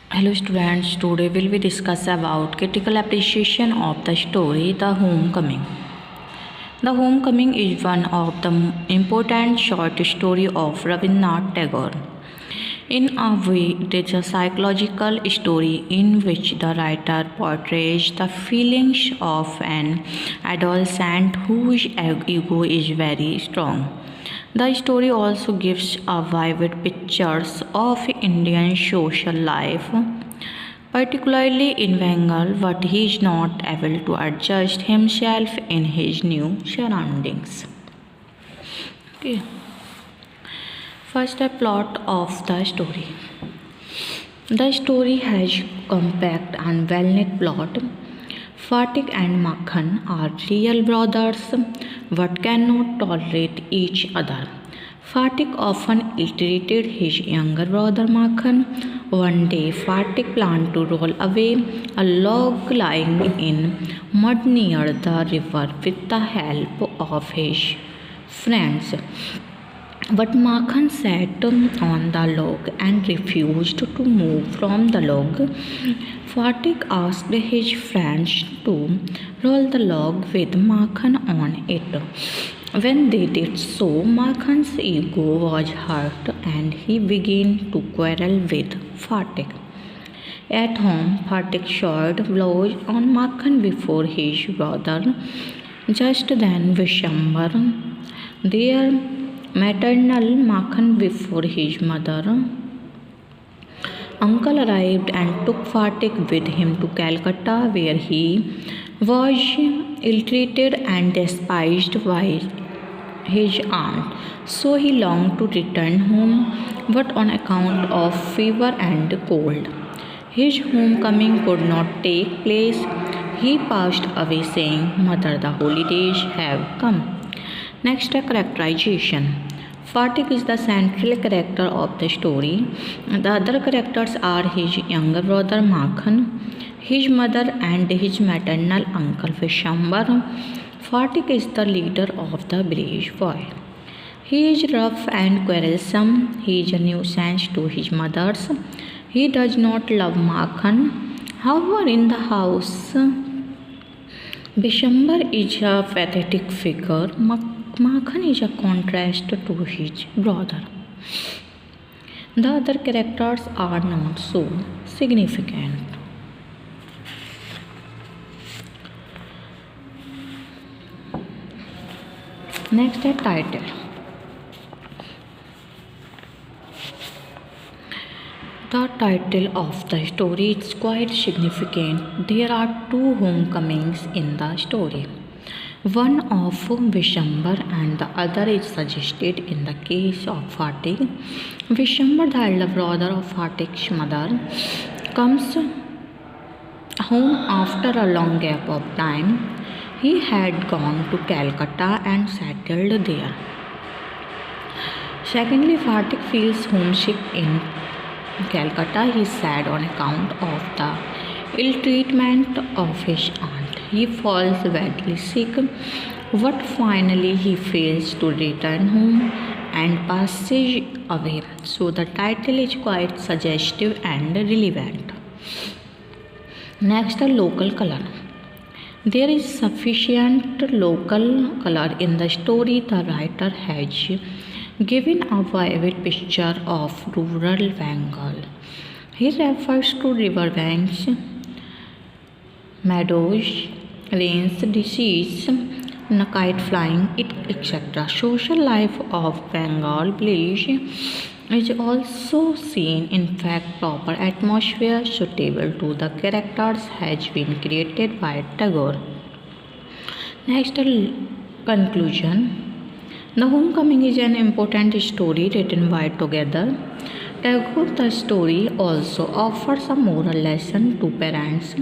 Hello students, today will we discuss about critical appreciation of the story The Homecoming. The Homecoming is one of the important short story of Rabindranath Tagore. In a way, it is a psychological story in which the writer portrays the feelings of an adolescent whose ego is very strong. The story also gives a vivid pictures of Indian social life, particularly in Bengal, but he is not able to adjust himself in his new surroundings. Okay. First, a plot of the story. The story has compact and well-knit plot. Fatik and Makhan are real brothers but cannot tolerate each other. Fatik often irritated his younger brother Makhan. One day, Fatik planned to roll away a log lying in mud near the river with the help of his friends. But Makhan sat on the log and refused to move from the log. Fatik asked his friends to roll the log with Makhan on it. When they did so, Makhan's ego was hurt and he began to quarrel with Fatik. At home, Fatik shot blows on Makhan before his brother. Just then, Vishambar, their maternal Makhan before his mother, uncle arrived and took Fatik with him to Calcutta, where he was ill-treated and despised by his aunt. So he longed to return home, but on account of fever and cold, his homecoming could not take place. He passed away saying, "Mother, the holidays have come." Next, a characterization. Fatik is the central character of the story. The other characters are his younger brother Makhan, his mother, and his maternal uncle Vishambar. Fatik is the leader of the village boy. He is rough and quarrelsome. He is a nuisance to his mothers. He does not love Makhan. However, in the house, Vishambar is a pathetic figure. Makhan is a contrast to his brother. The other characters are not so significant. Next, a title. The title of the story is quite significant. There are two homecomings in the story. One of Vishambar and the other is suggested in the case of Fatik. Vishambar, the elder brother of Fatik's mother, comes home after a long gap of time. He had gone to Calcutta and settled there. Secondly, Fatik feels homesick in Calcutta. He is sad on account of the ill treatment of his aunt. He falls badly sick, but finally he fails to return home and passes away. So the title is quite suggestive and relevant. Next, a local color. There is sufficient local color in the story. The writer has given a vivid picture of rural Bengal. He refers to river banks, meadows, rains, disease, kite flying, etc. Social life of Bengal village is also seen. In fact, proper atmosphere suitable to the characters has been created by Tagore. Next, conclusion. The Homecoming is an important story written by Tagore. The story also offers a moral lesson to parents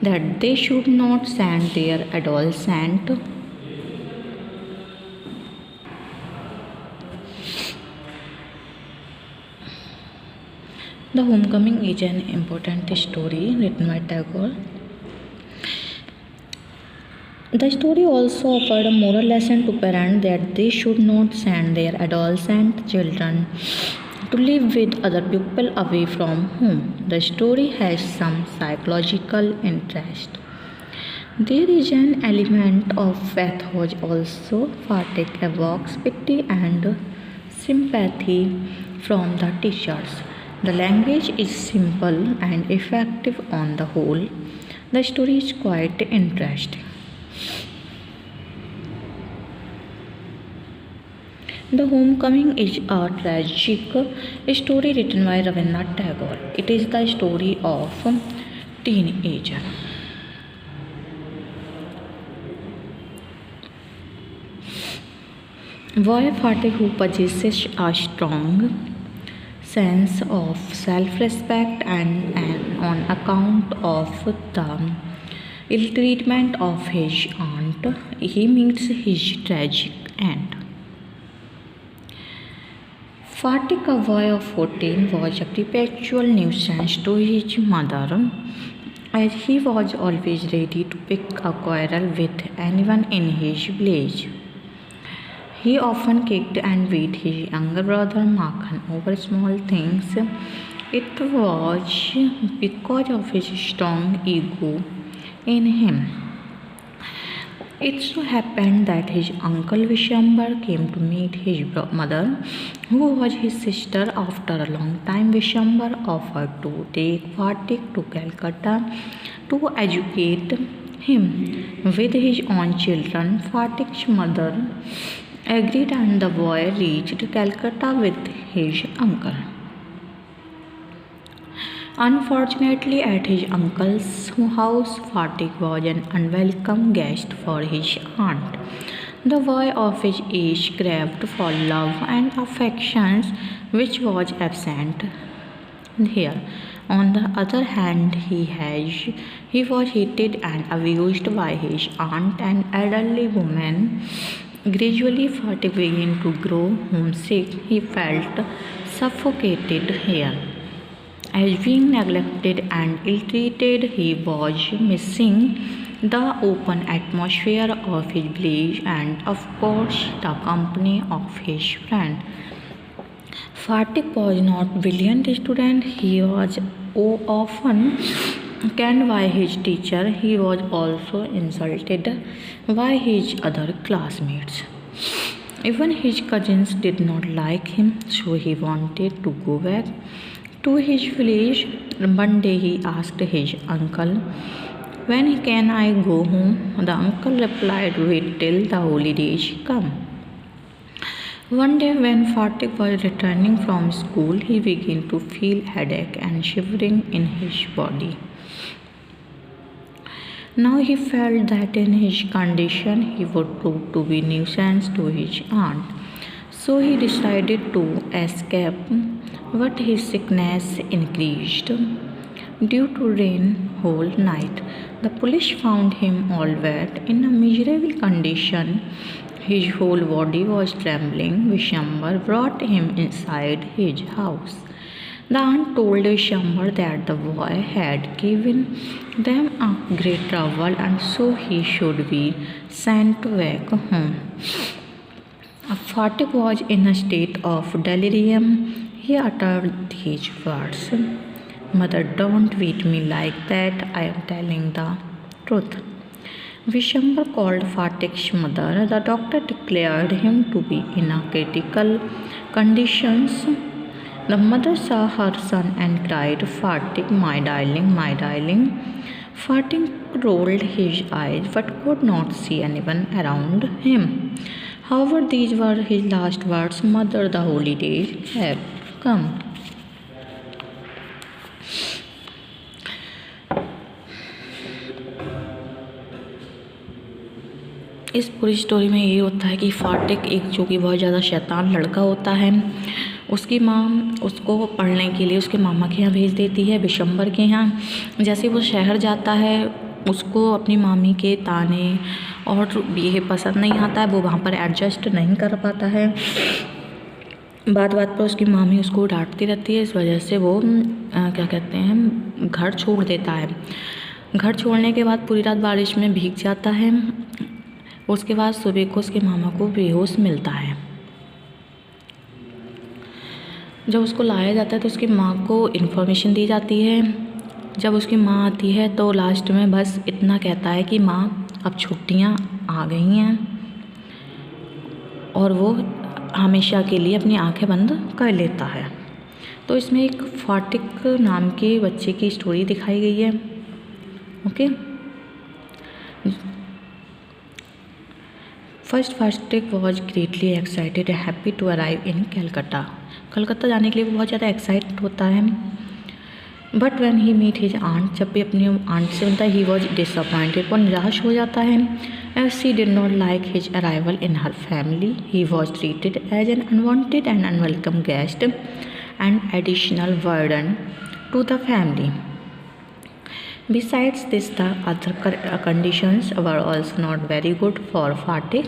that they should not send their adolescent The Homecoming is an important story written by Tagore. The story also offered a moral lesson to parents that they should not send their adolescent children to live with other people away from home. The story has some psychological interest. There is an element of pathos also. Fatik evokes pity and sympathy from the teachers. The language is simple and effective on the whole. The story is quite interesting. The Homecoming is a tragic story written by Rabindranath Tagore. It is the story of a teenager. Boy Fatik, who possesses a strong sense of self-respect and on account of the ill treatment of his aunt, he meets his tragic end. Fatik, a boy of 14, was a perpetual nuisance to his mother, as he was always ready to pick a quarrel with anyone in his village. He often kicked and beat his younger brother Makhan over small things. It was because of his strong ego in him. It so happened that his uncle Vishambar came to meet his mother, who was his sister. After a long time, Vishambar offered to take Fatik to Calcutta to educate him with his own children. Fatik's mother agreed and the boy reached Calcutta with his uncle. Unfortunately, at his uncle's house, Fatik was an unwelcome guest for his aunt. The boy of his age craved for love and affections, which was absent here. On the other hand, he was hated and abused by his aunt, an elderly woman. Gradually, Fatik began to grow homesick. He felt suffocated here. As being neglected and ill-treated, he was missing the open atmosphere of his village and, of course, the company of his friend. Fatik was not brilliant student. He was often canned by his teacher. He was also insulted by his other classmates. Even his cousins did not like him, so he wanted to go back to his village. One day he asked his uncle, "When can I go home?" The uncle replied, "Wait till the holidays come." One day when Fatik was returning from school, he began to feel headache and shivering in his body. Now he felt that in his condition he would prove to be nuisance to his aunt. So he decided to escape, but his sickness increased due to rain whole night. The police found him all wet in a miserable condition. His whole body was trembling. Vishambar brought him inside his house. The aunt told Vishambar that the boy had given them a great trouble and so he should be sent back home. Fatik was in a state of delirium. He uttered these words, "Mother, don't beat me like that. I am telling the truth." Vishambar called Fatik's mother. The doctor declared him to be in a critical condition. The mother saw her son and cried, "Fatik, my darling, my darling." Fatik rolled his eyes but could not see anyone around him. However, these were his last words, "Mother, the holidays have come." इस पूरी story में ये होता है कि फाटिक एक जो कि बहुत ज़्यादा शैतान लड़का होता है, उसकी माँ उसको पढ़ने के लिए उसके मामा के यहाँ भेज देती है, विशंबर के यहाँ। जैसे वो शहर जाता है उसको अपनी मामी के ताने और ये पसंद नहीं आता है, वो वहाँ पर एडजस्ट नहीं कर पाता है। बात बात पर उसकी मामी उसको डांटती रहती है, इस वजह से वो क्या कहते हैं घर छोड़ देता है। घर छोड़ने के बाद पूरी रात बारिश में भीग जाता है। उसके बाद सुबह को उसके मामा को बेहोश मिलता है। जब उसको लाया जाता है तो उसकी माँ को इन्फॉर्मेशन दी जाती है। जब उसकी माँ आती है तो लास्ट में बस इतना कहता है कि माँ अब छुट्टियाँ आ गई हैं, और वो हमेशा के लिए अपनी आंखें बंद कर लेता है। तो इसमें एक फातिक नाम के बच्चे की स्टोरी दिखाई गई है। Okay, first Fatik was greatly excited happy to arrive in Calcutta. Calcutta जाने के लिए वो बहुत ज़्यादा एक्साइटेड होता है। But when he meet his aunt, जब भी अपनी आंट से मिलता है, ही वॉज डिसअपॉइंटेड, वो निराश हो जाता है। As she did not like his arrival in her family, he was treated as an unwanted and unwelcome guest and additional burden to the family. Besides this, the other conditions were also not very good for Fatih,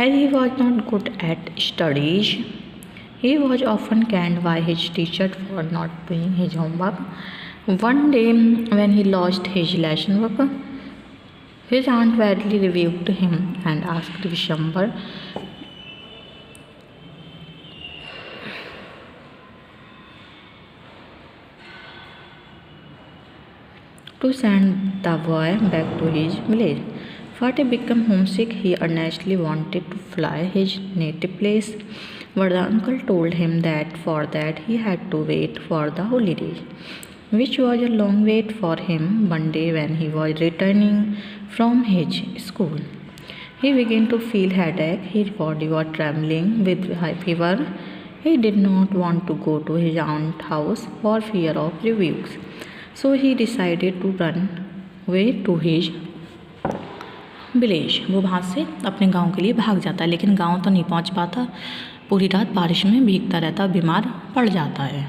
as he was not good at studies. He was often canned by his teacher for not doing his homework. One day, when he lost his lesson book, his aunt badly rebuked him and asked Vishwambar to send the boy back to his village. Fatih became homesick. He earnestly wanted to fly his native place, but the uncle told him that for that he had to wait for the holidays, which was a long wait for him. One day when he was returning from his school, he began to feel headache. His body was trembling with high fever. He did not want to go to his aunt's house for fear of rebukes. So he decided to run away to his village. वो वहाँ से अपने गांव के लिए भाग जाता है, लेकिन गांव तो नहीं पहुँच पाता। पूरी रात बारिश में भीगता रहता, बीमार पड़ जाता है।